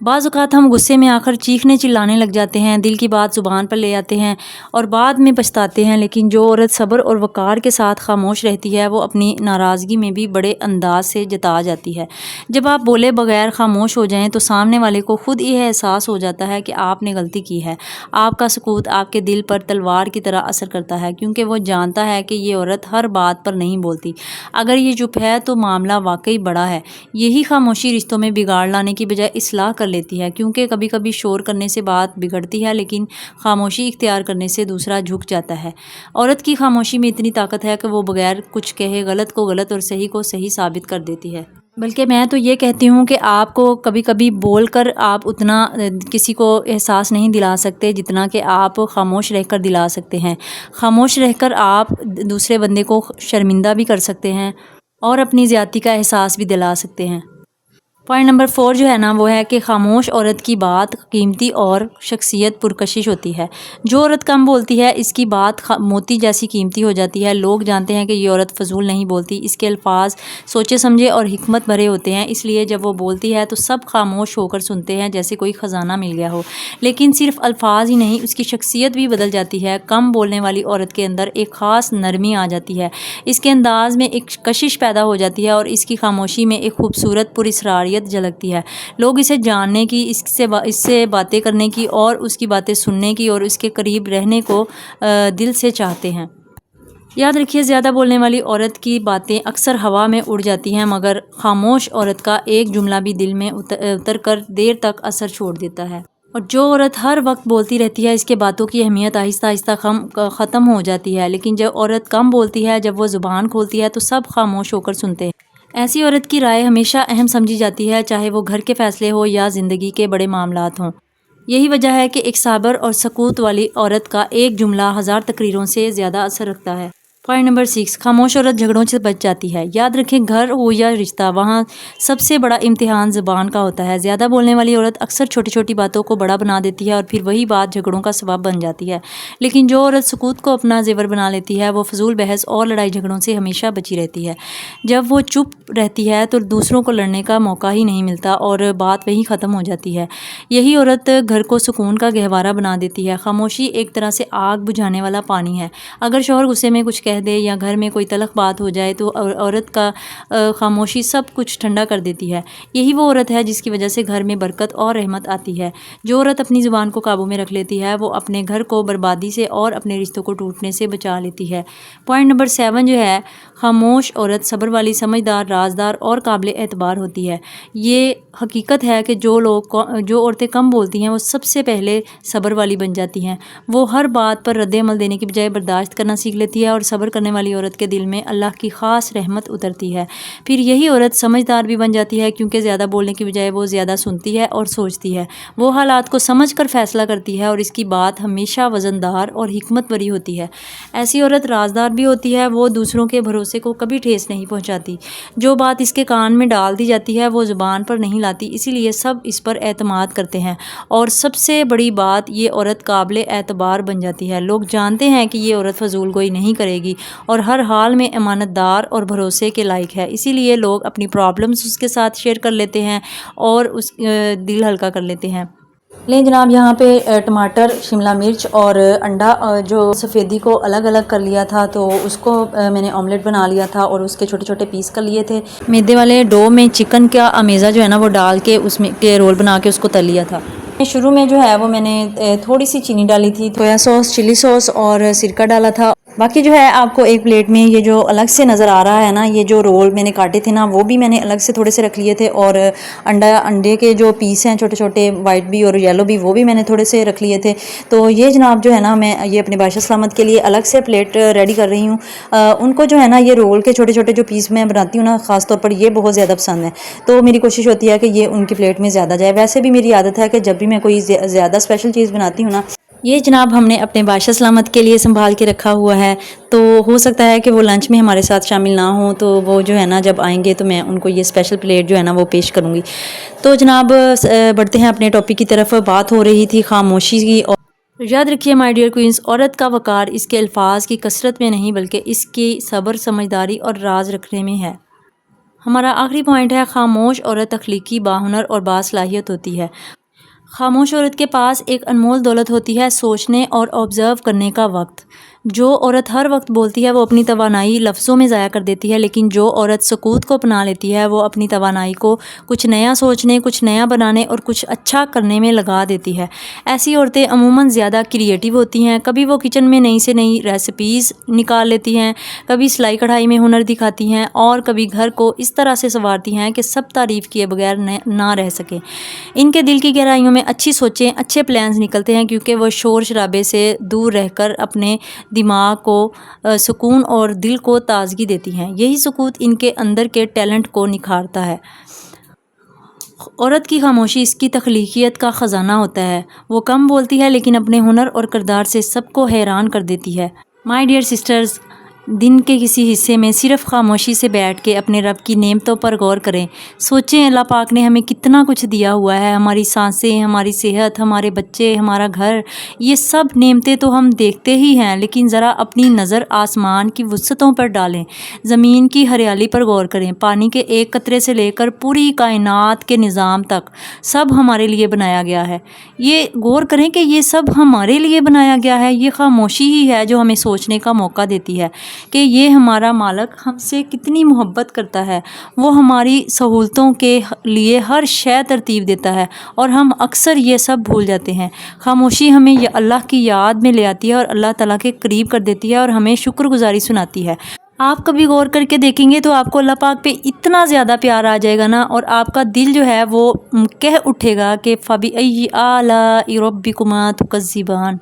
بعض اوقات ہم غصے میں آخر چیخنے چلانے لگ جاتے ہیں، دل کی بات زبان پر لے آتے ہیں اور بعد میں پچھتاتے ہیں، لیکن جو عورت صبر اور وقار کے ساتھ خاموش رہتی ہے وہ اپنی ناراضگی میں بھی بڑے انداز سے جتا جاتی ہے۔ جب آپ بولے بغیر خاموش ہو جائیں تو سامنے والے کو خود یہ احساس ہو جاتا ہے کہ آپ نے غلطی کی ہے۔ آپ کا سکوت آپ کے دل پر تلوار کی طرح اثر کرتا ہے، کیونکہ وہ جانتا ہے کہ یہ عورت ہر بات پر نہیں بولتی۔ اگر یہ چپ ہے تو معاملہ واقعی بڑا ہے۔ یہی خاموشی رشتوں میں بگاڑ لانے کی بجائے اصلاح کر لیتی ہے، کیونکہ کبھی کبھی شور کرنے سے بات بگڑتی ہے لیکن خاموشی اختیار کرنے سے دوسرا جھک جاتا ہے۔ عورت کی خاموشی میں اتنی طاقت ہے کہ وہ بغیر کچھ کہے غلط کو غلط اور صحیح کو صحیح ثابت کر دیتی ہے۔ بلکہ میں تو یہ کہتی ہوں کہ آپ کو کبھی کبھی بول کر آپ اتنا کسی کو احساس نہیں دلا سکتے جتنا کہ آپ خاموش رہ کر دلا سکتے ہیں۔ خاموش رہ کر آپ دوسرے بندے کو شرمندہ بھی کر سکتے ہیں اور اپنی زیادتی کا احساس بھی دلا سکتے ہیں۔ پوائنٹ نمبر 4 جو ہے نا وہ ہے کہ خاموش عورت کی بات قیمتی اور شخصیت پرکشش ہوتی ہے۔ جو عورت کم بولتی ہے اس کی بات موتی جیسی قیمتی ہو جاتی ہے۔ لوگ جانتے ہیں کہ یہ عورت فضول نہیں بولتی، اس کے الفاظ سوچے سمجھے اور حکمت بھرے ہوتے ہیں، اس لیے جب وہ بولتی ہے تو سب خاموش ہو کر سنتے ہیں جیسے کوئی خزانہ مل گیا ہو۔ لیکن صرف الفاظ ہی نہیں، اس کی شخصیت بھی بدل جاتی ہے۔ کم بولنے والی عورت کے اندر ایک خاص نرمی آ جاتی ہے، اس کے انداز میں ایک کشش پیدا ہو جاتی ہے اور اس کی خاموشی میں ایک خوبصورت پراسراریت جھلکتی ہے۔ لوگ اسے جاننے کی، اس سے باتیں کرنے کی اور اس کی باتیں سننے کی اور اس کے قریب رہنے کو دل سے چاہتے ہیں۔ یاد رکھیے، زیادہ بولنے والی عورت کی باتیں اکثر ہوا میں اڑ جاتی ہیں، مگر خاموش عورت کا ایک جملہ بھی دل میں اتر کر دیر تک اثر چھوڑ دیتا ہے۔ اور جو عورت ہر وقت بولتی رہتی ہے اس کے باتوں کی اہمیت آہستہ آہستہ ختم ہو جاتی ہے، لیکن جب عورت کم بولتی ہے، جب وہ زبان کھولتی ہے تو سب خاموش ہو کر سنتے ہیں۔ ایسی عورت کی رائے ہمیشہ اہم سمجھی جاتی ہے، چاہے وہ گھر کے فیصلے ہو یا زندگی کے بڑے معاملات ہوں۔ یہی وجہ ہے کہ ایک صابر اور سکوت والی عورت کا ایک جملہ ہزار تقریروں سے زیادہ اثر رکھتا ہے۔ پوائنٹ نمبر 6، خاموش عورت جھگڑوں سے بچ جاتی ہے۔ یاد رکھیں، گھر ہو یا رشتہ، وہاں سب سے بڑا امتحان زبان کا ہوتا ہے۔ زیادہ بولنے والی عورت اکثر چھوٹی چھوٹی باتوں کو بڑا بنا دیتی ہے اور پھر وہی بات جھگڑوں کا سبب بن جاتی ہے، لیکن جو عورت سکوت کو اپنا زیور بنا لیتی ہے وہ فضول بحث اور لڑائی جھگڑوں سے ہمیشہ بچی رہتی ہے۔ جب وہ چپ رہتی ہے تو دوسروں کو لڑنے کا موقع ہی نہیں ملتا اور بات وہیں ختم ہو جاتی ہے۔ یہی عورت گھر کو سکون کا گہوارہ بنا دیتی ہے۔ خاموشی ایک طرح سے آگ بجھانے والا پانی ہے۔ اگر شوہر غصے میں کچھ کہہ دے یا گھر میں کوئی تلخ بات ہو جائے تو عورت کا خاموشی سب کچھ ٹھنڈا کر دیتی ہے۔ یہی وہ عورت ہے جس کی وجہ سے گھر میں برکت اور رحمت آتی ہے۔ جو عورت اپنی زبان کو قابو میں رکھ لیتی ہے وہ اپنے گھر کو بربادی سے اور اپنے رشتوں کو ٹوٹنے سے بچا لیتی ہے۔ پوائنٹ نمبر 7 جو ہے، خاموش عورت صبر والی، سمجھدار، رازدار اور قابل اعتبار ہوتی ہے۔ یہ حقیقت ہے کہ جو عورتیں کم بولتی ہیں وہ سب سے پہلے صبر والی بن جاتی ہیں۔ وہ ہر بات پر رد عمل دینے کی بجائے برداشت کرنا سیکھ لیتی ہے اور صبر کرنے والی عورت کے دل میں اللہ کی خاص رحمت اترتی ہے۔ پھر یہی عورت سمجھدار بھی بن جاتی ہے، کیونکہ زیادہ بولنے کی بجائے وہ زیادہ سنتی ہے اور سوچتی ہے۔ وہ حالات کو سمجھ کر فیصلہ کرتی ہے اور اس کی بات ہمیشہ وزندار اور حکمت بھری ہوتی ہے۔ ایسی عورت رازدار بھی ہوتی ہے، وہ دوسروں کے بھروسے کو کبھی ٹھیس نہیں پہنچاتی۔ جو بات اس کے کان میں ڈال دی جاتی ہے وہ زبان پر نہیں لاتی، اسی لیے سب اس پر اعتماد کرتے ہیں اور سب سے بڑی بات، یہ عورت قابل اعتبار بن جاتی ہے۔ لوگ جانتے ہیں کہ یہ عورت فضول گوئی نہیں کرے گی اور ہر حال میں امانت دار اور بھروسے کے لائق ہے، اسی لیے لوگ اپنی پرابلمز اس کے ساتھ شیئر کر لیتے ہیں اور اس دل ہلکا کر لیتے ہیں۔ لیں جناب، یہاں پہ ٹماٹر، شملہ مرچ اور انڈا جو سفیدی کو الگ الگ کر لیا تھا تو اس کو میں نے آملیٹ بنا لیا تھا اور اس کے چھوٹے چھوٹے پیس کر لیے تھے۔ میدے والے ڈو میں چکن کا امیزہ جو ہے نا وہ ڈال کے اس میں کے رول بنا کے اس کو تل لیا تھا۔ شروع میں جو ہے وہ میں نے تھوڑی سی چینی ڈالی تھی، سویا سوس، چلی سوس اور سرکہ ڈالا تھا۔ باقی جو ہے آپ کو ایک پلیٹ میں یہ جو الگ سے نظر آ رہا ہے نا، یہ جو رول میں نے کاٹے تھے نا وہ بھی میں نے الگ سے تھوڑے سے رکھ لیے تھے، اور انڈے کے جو پیس ہیں چھوٹے چھوٹے، وائٹ بھی اور یلو بھی، وہ بھی میں نے تھوڑے سے رکھ لیے تھے۔ تو یہ جناب جو ہے نا، میں یہ اپنے بادشاہ سلامت کے لیے الگ سے پلیٹ ریڈی کر رہی ہوں۔ ان کو جو ہے نا یہ رول کے چھوٹے چھوٹے جو پیس میں بناتی ہوں نا، خاص طور پر یہ بہت زیادہ پسند ہے، تو میری کوشش ہوتی ہے کہ یہ ان کی پلیٹ میں زیادہ جائے۔ ویسے بھی میری عادت ہے کہ جب بھی میں کوئی زیادہ اسپیشل چیز بناتی ہوں نا، یہ جناب ہم نے اپنے بادشاہ سلامت کے لیے سنبھال کے رکھا ہوا ہے، تو ہو سکتا ہے کہ وہ لنچ میں ہمارے ساتھ شامل نہ ہوں، تو وہ جو ہے نا جب آئیں گے تو میں ان کو یہ اسپیشل پلیٹ جو ہے نا وہ پیش کروں گی۔ تو جناب بڑھتے ہیں اپنے ٹاپک کی طرف۔ بات ہو رہی تھی خاموشی کی، اور یاد رکھیے مائی ڈیئر کوئنز، عورت کا وقار اس کے الفاظ کی کثرت میں نہیں بلکہ اس کی صبر، سمجھداری اور راز رکھنے میں ہے۔ ہمارا آخری پوائنٹ ہے خاموش عورت تخلیقی، باہنر اور باصلاحیت ہوتی ہے۔ خاموش عورت کے پاس ایک انمول دولت ہوتی ہے، سوچنے اور آبزرو کرنے کا وقت۔ جو عورت ہر وقت بولتی ہے وہ اپنی توانائی لفظوں میں ضائع کر دیتی ہے، لیکن جو عورت سکوت کو اپنا لیتی ہے وہ اپنی توانائی کو کچھ نیا سوچنے، کچھ نیا بنانے اور کچھ اچھا کرنے میں لگا دیتی ہے۔ ایسی عورتیں عموماً زیادہ کریٹیو ہوتی ہیں۔ کبھی وہ کچن میں نئی سے نئی ریسیپیز نکال لیتی ہیں، کبھی سلائی کڑھائی میں ہنر دکھاتی ہیں اور کبھی گھر کو اس طرح سے سنوارتی ہیں کہ سب تعریف کیے بغیر نہ رہ سکیں۔ ان کے دل کی گہرائیوں میں اچھی سوچیں، اچھے پلانز نکلتے ہیں، کیونکہ وہ شور شرابے سے دور رہ کر اپنے دماغ کو سکون اور دل کو تازگی دیتی ہیں۔ یہی سکوت ان کے اندر کے ٹیلنٹ کو نکھارتا ہے۔ عورت کی خاموشی اس کی تخلیقیت کا خزانہ ہوتا ہے۔ وہ کم بولتی ہے لیکن اپنے ہنر اور کردار سے سب کو حیران کر دیتی ہے۔ مائی ڈیئر سسٹرز، دن کے کسی حصے میں صرف خاموشی سے بیٹھ کے اپنے رب کی نعمتوں پر غور کریں۔ سوچیں اللہ پاک نے ہمیں کتنا کچھ دیا ہوا ہے، ہماری سانسیں، ہماری صحت، ہمارے بچے، ہمارا گھر، یہ سب نعمتیں تو ہم دیکھتے ہی ہیں، لیکن ذرا اپنی نظر آسمان کی وسعتوں پر ڈالیں، زمین کی ہریالی پر غور کریں، پانی کے ایک قطرے سے لے کر پوری کائنات کے نظام تک سب ہمارے لیے بنایا گیا ہے۔ یہ غور کریں کہ یہ سب ہمارے لیے بنایا گیا ہے۔ یہ خاموشی ہی ہے جو ہمیں سوچنے کا موقع دیتی ہے کہ یہ ہمارا مالک ہم سے کتنی محبت کرتا ہے۔ وہ ہماری سہولتوں کے لیے ہر شے ترتیب دیتا ہے اور ہم اکثر یہ سب بھول جاتے ہیں۔ خاموشی ہمیں اللہ کی یاد میں لے آتی ہے اور اللہ تعالیٰ کے قریب کر دیتی ہے اور ہمیں شکر گزاری سناتی ہے۔ آپ کبھی غور کر کے دیکھیں گے تو آپ کو اللہ پاک پہ اتنا زیادہ پیار آ جائے گا نا، اور آپ کا دل جو ہے وہ کہہ اٹھے گا کہ فَبِأَيِّ آلَاءِ رَبِّكُمَا تُكَذِّبَانِ،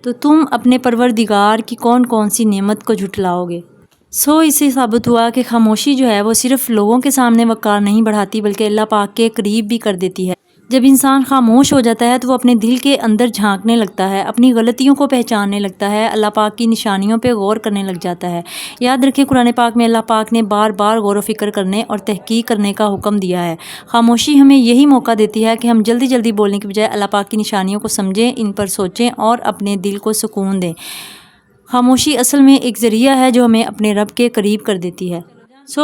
تو تم اپنے پروردگار کی کون کون سی نعمت کو جھٹلاؤ گے۔ اس سے ثابت ہوا کہ خاموشی جو ہے وہ صرف لوگوں کے سامنے وقار نہیں بڑھاتی بلکہ اللہ پاک کے قریب بھی کر دیتی ہے۔ جب انسان خاموش ہو جاتا ہے تو وہ اپنے دل کے اندر جھانکنے لگتا ہے، اپنی غلطیوں کو پہچاننے لگتا ہے، اللہ پاک کی نشانیوں پہ غور کرنے لگ جاتا ہے۔ یاد رکھیں قرآن پاک میں اللہ پاک نے بار بار غور و فکر کرنے اور تحقیق کرنے کا حکم دیا ہے۔ خاموشی ہمیں یہی موقع دیتی ہے کہ ہم جلدی جلدی بولنے کی بجائے اللہ پاک کی نشانیوں کو سمجھیں، ان پر سوچیں اور اپنے دل کو سکون دیں۔ خاموشی اصل میں ایک ذریعہ ہے جو ہمیں اپنے رب کے قریب کر دیتی ہے۔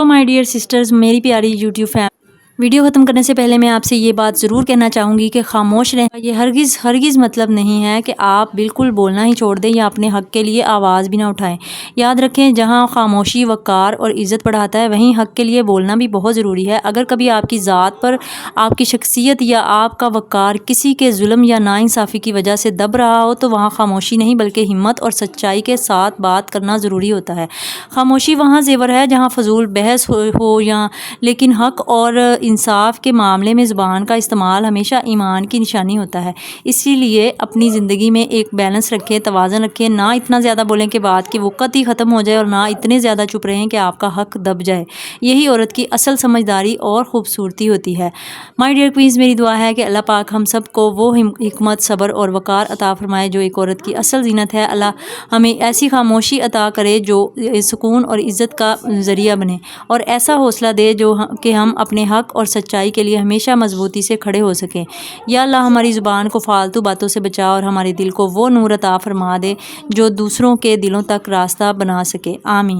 مائی ڈیئر سسٹرز، میری پیاری یوٹیوب فیملی، ویڈیو ختم کرنے سے پہلے میں آپ سے یہ بات ضرور کہنا چاہوں گی کہ خاموش رہنا یہ ہرگز مطلب نہیں ہے کہ آپ بالکل بولنا ہی چھوڑ دیں یا اپنے حق کے لیے آواز بھی نہ اٹھائیں۔ یاد رکھیں جہاں خاموشی وقار اور عزت بڑھاتا ہے وہیں حق کے لیے بولنا بھی بہت ضروری ہے۔ اگر کبھی آپ کی ذات پر، آپ کی شخصیت یا آپ کا وقار کسی کے ظلم یا ناانصافی کی وجہ سے دب رہا ہو تو وہاں خاموشی نہیں بلکہ ہمت اور سچائی کے ساتھ بات کرنا ضروری ہوتا ہے۔ خاموشی وہاں زیور ہے جہاں فضول بحث ہو لیکن حق اور انصاف کے معاملے میں زبان کا استعمال ہمیشہ ایمان کی نشانی ہوتا ہے۔ اسی لیے اپنی زندگی میں ایک بیلنس رکھیں، توازن رکھیں، نہ اتنا زیادہ بولیں کہ بات کی وقت ہی ختم ہو جائے اور نہ اتنے زیادہ چپ رہیں کہ آپ کا حق دب جائے۔ یہی عورت کی اصل سمجھداری اور خوبصورتی ہوتی ہے۔ مائی ڈیئر کوئنز، میری دعا ہے کہ اللہ پاک ہم سب کو وہ حکمت، صبر اور وقار عطا فرمائے جو ایک عورت کی اصل زینت ہے۔ اللہ ہمیں ایسی خاموشی عطا کرے جو سکون اور عزت کا ذریعہ بنے، اور ایسا حوصلہ دے کہ ہم اپنے حق اور سچائی کے لیے ہمیشہ مضبوطی سے کھڑے ہو سکیں۔ یا اللہ ہماری زبان کو فالتو باتوں سے بچا اور ہمارے دل کو وہ نور عطا فرما دے جو دوسروں کے دلوں تک راستہ بنا سکے، آمین۔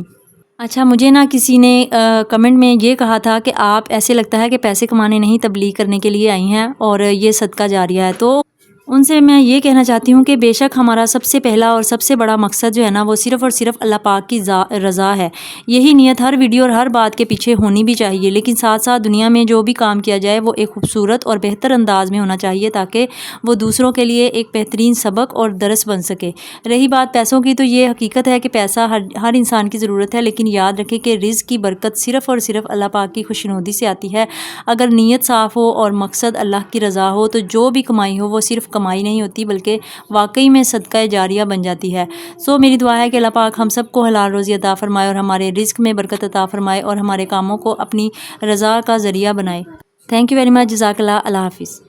اچھا، مجھے کسی نے کمنٹ میں یہ کہا تھا کہ آپ ایسے لگتا ہے کہ پیسے کمانے نہیں تبلیغ کرنے کے لیے آئی ہیں اور یہ صدقہ جاریہ ہے، تو ان سے میں یہ کہنا چاہتی ہوں کہ بے شک ہمارا سب سے پہلا اور سب سے بڑا مقصد جو ہے نا وہ صرف اور صرف اللہ پاک کی رضا ہے۔ یہی نیت ہر ویڈیو اور ہر بات کے پیچھے ہونی بھی چاہیے، لیکن ساتھ ساتھ دنیا میں جو بھی کام کیا جائے وہ ایک خوبصورت اور بہتر انداز میں ہونا چاہیے تاکہ وہ دوسروں کے لیے ایک بہترین سبق اور درس بن سکے۔ رہی بات پیسوں کی، تو یہ حقیقت ہے کہ پیسہ ہر انسان کی ضرورت ہے، لیکن یاد رکھیں کہ رزق کی برکت صرف اور صرف اللہ پاک کی خوشنودی سے آتی ہے۔ اگر نیت صاف ہو اور مقصد اللہ کی رضا ہو تو جو بھی کمائی ہو وہ صرف کمائی نہیں ہوتی بلکہ واقعی میں صدقہ جاریہ بن جاتی ہے۔ میری دعا ہے کہ اللہ پاک ہم سب کو حلال روزی عطا فرمائے اور ہمارے رزق میں برکت عطا فرمائے اور ہمارے کاموں کو اپنی رضا کا ذریعہ بنائے۔ تھینک یو ویری مچ، جزاک اللہ، اللہ حافظ۔